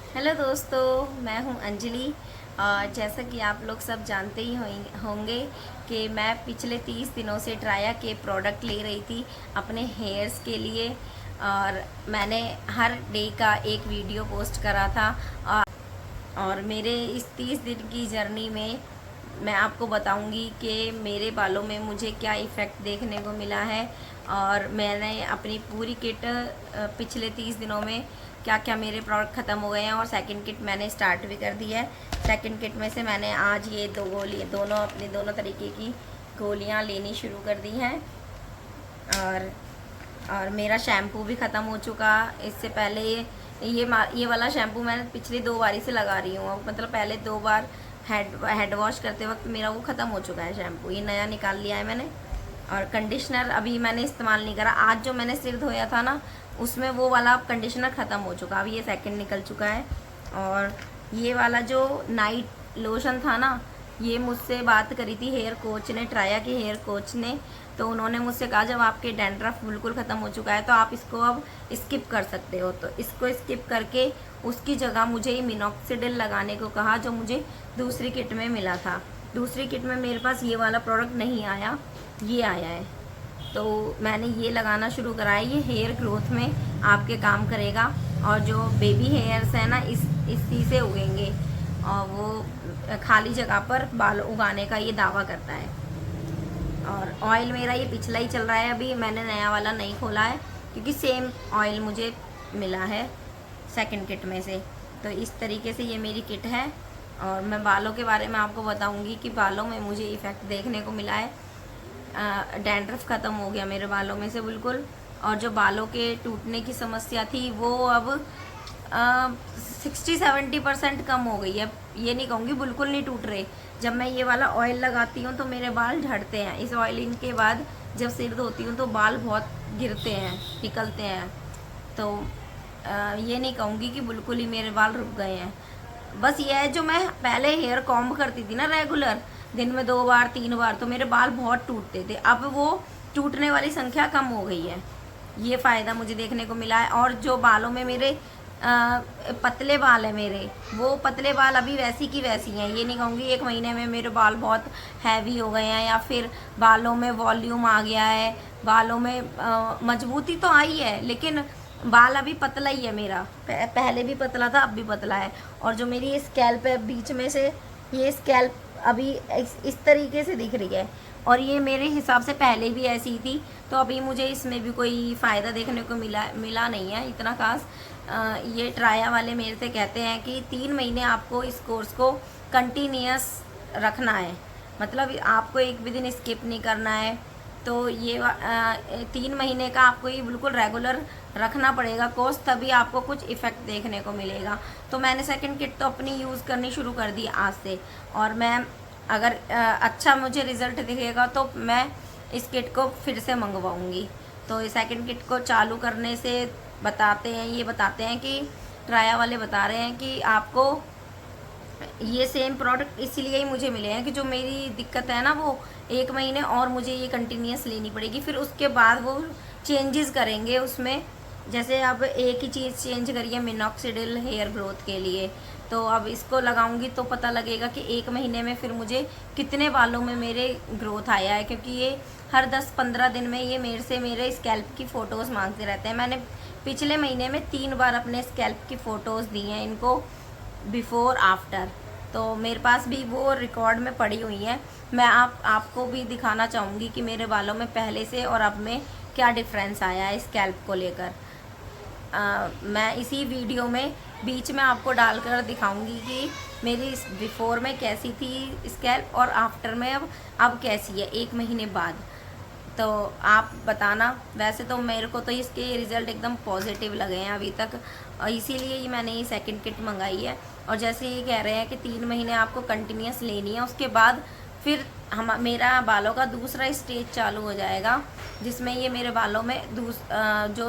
Hello दोस्तों, मैं हूं अंजलि। और जैसा कि आप लोग सब जानते ही होंगे कि मैं पिछले 30 दिनों से ट्राया के प्रोडक्ट ले रही थी अपने हेयर्स के लिए। और मैंने हर डे का एक वीडियो पोस्ट करा था। और मेरे इस 30 दिन की जर्नी में मैं आपको बताऊंगी कि मेरे बालों में मुझे क्या इफ़ेक्ट देखने को मिला है। और मैंने अपनी पूरी किट पिछले 30 दिनों में क्या क्या मेरे प्रोडक्ट ख़त्म हो गए हैं, और सेकंड किट मैंने स्टार्ट भी कर दी है। सेकंड किट में से मैंने आज ये दोनों तरीके की गोलियां लेनी शुरू कर दी हैं। और मेरा शैम्पू भी ख़त्म हो चुका। इससे पहले ये वाला शैम्पू मैं पिछली 2 बारी से लगा रही हूँ। मतलब पहले 2 बार हेड वॉश करते वक्त मेरा वो ख़त्म हो चुका है शैम्पू, ये नया निकाल लिया है मैंने। और कंडीशनर अभी मैंने इस्तेमाल नहीं करा। आज जो मैंने सिर धोया था ना, उसमें वो वाला कंडीशनर ख़त्म हो चुका, अभी ये सेकंड निकल चुका है। और ये वाला जो नाइट लोशन था ना, ये मुझसे बात करी थी हेयर कोच ने, ट्राया के हेयर कोच ने। तो उन्होंने मुझसे कहा जब आपके डैंड्रफ बिल्कुल ख़त्म हो चुका है तो आप इसको अब स्किप कर सकते हो। तो इसको स्किप करके उसकी जगह मुझे ये मिनॉक्सिडिल लगाने को कहा, जो मुझे दूसरी किट में मिला था। दूसरी किट में मेरे पास ये वाला प्रोडक्ट नहीं आया, ये आया है। तो मैंने ये लगाना शुरू करा है। ये हेयर ग्रोथ में आपके काम करेगा। और जो बेबी हेयर्स हैं ना, इसी से उगेंगे। और वो खाली जगह पर बाल उगाने का ये दावा करता है। और ऑयल मेरा ये पिछला ही चल रहा है, अभी मैंने नया वाला नहीं खोला है, क्योंकि सेम ऑयल मुझे मिला है सेकंड किट में से। तो इस तरीके से ये मेरी किट है। और मैं बालों के बारे में आपको बताऊंगी कि बालों में मुझे इफ़ेक्ट देखने को मिला है। डैंड्रफ ख़त्म हो गया मेरे बालों में से बिल्कुल। और जो बालों के टूटने की समस्या थी वो अब 60-70% कम हो गई है। ये नहीं कहूँगी बिल्कुल नहीं टूट रहे। जब मैं ये वाला ऑयल लगाती हूँ तो मेरे बाल झड़ते हैं। इस ऑयलिंग के बाद जब सिर धोती हूँ तो बाल बहुत गिरते हैं, निकलते हैं। तो ये नहीं कहूँगी कि बिल्कुल ही मेरे बाल रुक गए हैं। बस ये है, जो मैं पहले हेयर कॉम्ब करती थी ना रेगुलर, दिन में 2 बार 3 बार, तो मेरे बाल बहुत टूटते थे। अब वो टूटने वाली संख्या कम हो गई है। ये फ़ायदा मुझे देखने को मिला है। और जो बालों में मेरे पतले बाल है मेरे, वो पतले बाल अभी वैसी की वैसी हैं। ये नहीं कहूँगी 1 महीने में मेरे बाल बहुत हैवी हो गए हैं, या फिर बालों में वॉल्यूम आ गया है, बालों में मजबूती तो आई है, लेकिन बाल अभी पतला ही है मेरा। पहले भी पतला था, अब भी पतला है। और जो मेरी ये स्कैल्प है बीच में से, ये स्कैल्प अभी इस तरीके से दिख रही है। और ये मेरे हिसाब से पहले भी ऐसी थी। तो अभी मुझे इसमें भी कोई फ़ायदा देखने को मिला नहीं है इतना खास। ये ट्राया वाले मेरे से कहते हैं कि 3 महीने आपको इस कोर्स को कंटिन्यूस रखना है। मतलब आपको एक भी दिन स्किप नहीं करना है। तो ये 3 महीने का आपको ये बिल्कुल रेगुलर रखना पड़ेगा कोर्स, तभी आपको कुछ इफ़ेक्ट देखने को मिलेगा। तो मैंने सेकंड किट तो अपनी यूज़ करनी शुरू कर दी आज से। और मैं अगर अच्छा मुझे रिज़ल्ट दिखेगा तो मैं इस किट को फिर से मंगवाऊंगी। तो इस सेकंड किट को चालू करने से ये बताते हैं कि ट्राया वाले बता रहे हैं कि आपको ये सेम प्रोडक्ट इसलिए ही मुझे मिले हैं कि जो मेरी दिक्कत है ना, वो 1 महीने और मुझे ये कंटिन्यूस लेनी पड़ेगी। फिर उसके बाद वो चेंजेस करेंगे उसमें। जैसे अब एक ही चीज़ चेंज करिए मिनॉक्सिडिल हेयर ग्रोथ के लिए, तो अब इसको लगाऊंगी तो पता लगेगा कि 1 महीने में फिर मुझे कितने बालों में मेरे ग्रोथ आया है। क्योंकि ये हर 10-15 दिन में ये मेरे से मेरे स्कैल्प की फ़ोटोज़ मांगते रहते हैं। मैंने पिछले महीने में 3 बार अपने स्कैल्प की फ़ोटोज़ दी हैं इनको, बिफ़ोर आफ्टर। तो मेरे पास भी वो रिकॉर्ड में पड़ी हुई हैं। मैं आपको भी दिखाना चाहूँगी कि मेरे बालों में पहले से और अब में क्या डिफरेंस आया है स्कैल्प को लेकर। मैं इसी वीडियो में बीच में आपको डालकर दिखाऊंगी कि मेरी बिफ़ोर में कैसी थी स्कैल्प और आफ्टर में अब कैसी है 1 महीने बाद। तो आप बताना। वैसे तो मेरे को तो इसके रिज़ल्ट एकदम पॉजिटिव लगे हैं अभी तक, और इसीलिए ही मैंने ये सेकंड किट मंगाई है। और जैसे ये कह रहे हैं कि 3 महीने आपको कंटिन्यूस लेनी है, उसके बाद फिर मेरा बालों का दूसरा स्टेज चालू हो जाएगा, जिसमें ये मेरे बालों में जो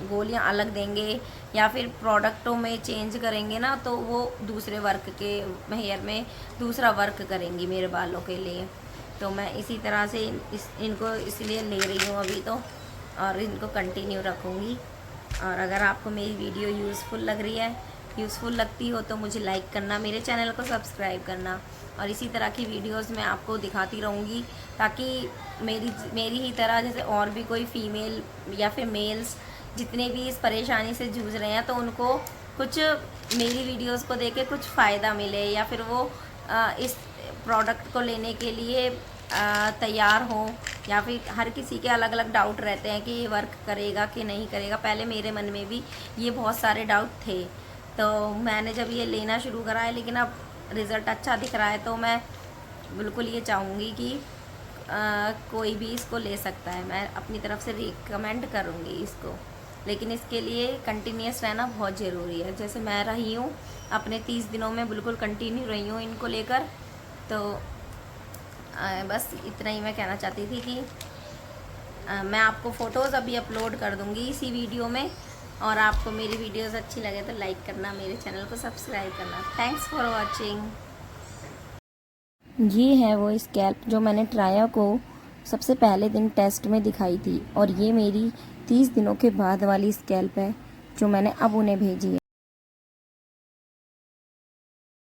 गोलियां अलग देंगे या फिर प्रोडक्टों में चेंज करेंगे ना, तो वो दूसरे वर्क के हेयर में दूसरा वर्क करेंगी मेरे बालों के लिए। तो मैं इसी तरह से इनको इसलिए ले रही हूँ अभी तो, और इनको कंटिन्यू रखूँगी। और अगर आपको मेरी वीडियो यूज़फुल लग रही है यूज़फुल लगती हो तो मुझे लाइक करना, मेरे चैनल को सब्सक्राइब करना, और इसी तरह की वीडियोस मैं आपको दिखाती रहूँगी, ताकि मेरी ही तरह जैसे और भी कोई फीमेल या फिर मेल्स जितने भी इस परेशानी से जूझ रहे हैं तो उनको कुछ मेरी वीडियोस को देख के कुछ फ़ायदा मिले, या फिर वो इस प्रोडक्ट को लेने के लिए तैयार हो। या फिर हर किसी के अलग अलग डाउट रहते हैं कि ये वर्क करेगा कि नहीं करेगा। पहले मेरे मन में भी ये बहुत सारे डाउट थे, तो मैंने जब ये लेना शुरू करा है, लेकिन अब रिज़ल्ट अच्छा दिख रहा है, तो मैं बिल्कुल ये चाहूँगी कि कोई भी इसको ले सकता है। मैं अपनी तरफ से रिकमेंड करूँगी इसको, लेकिन इसके लिए कंटिन्यूस रहना बहुत ज़रूरी है। जैसे मैं रही हूँ अपने 30 दिनों में बिल्कुल कंटिन्यू रही हूँ इनको लेकर। तो बस इतना ही मैं कहना चाहती थी कि मैं आपको फ़ोटोज़ अभी अपलोड कर दूँगी इसी वीडियो में, और आपको मेरी वीडियोस अच्छी लगे तो लाइक करना, मेरे चैनल को सब्सक्राइब करना। Thanks for watching. ये है वो स्कैल्प जो मैंने ट्राया को सबसे पहले दिन टेस्ट में दिखाई थी, और ये मेरी 30 दिनों के बाद वाली स्कैल्प है जो मैंने अब उन्हें भेजी है।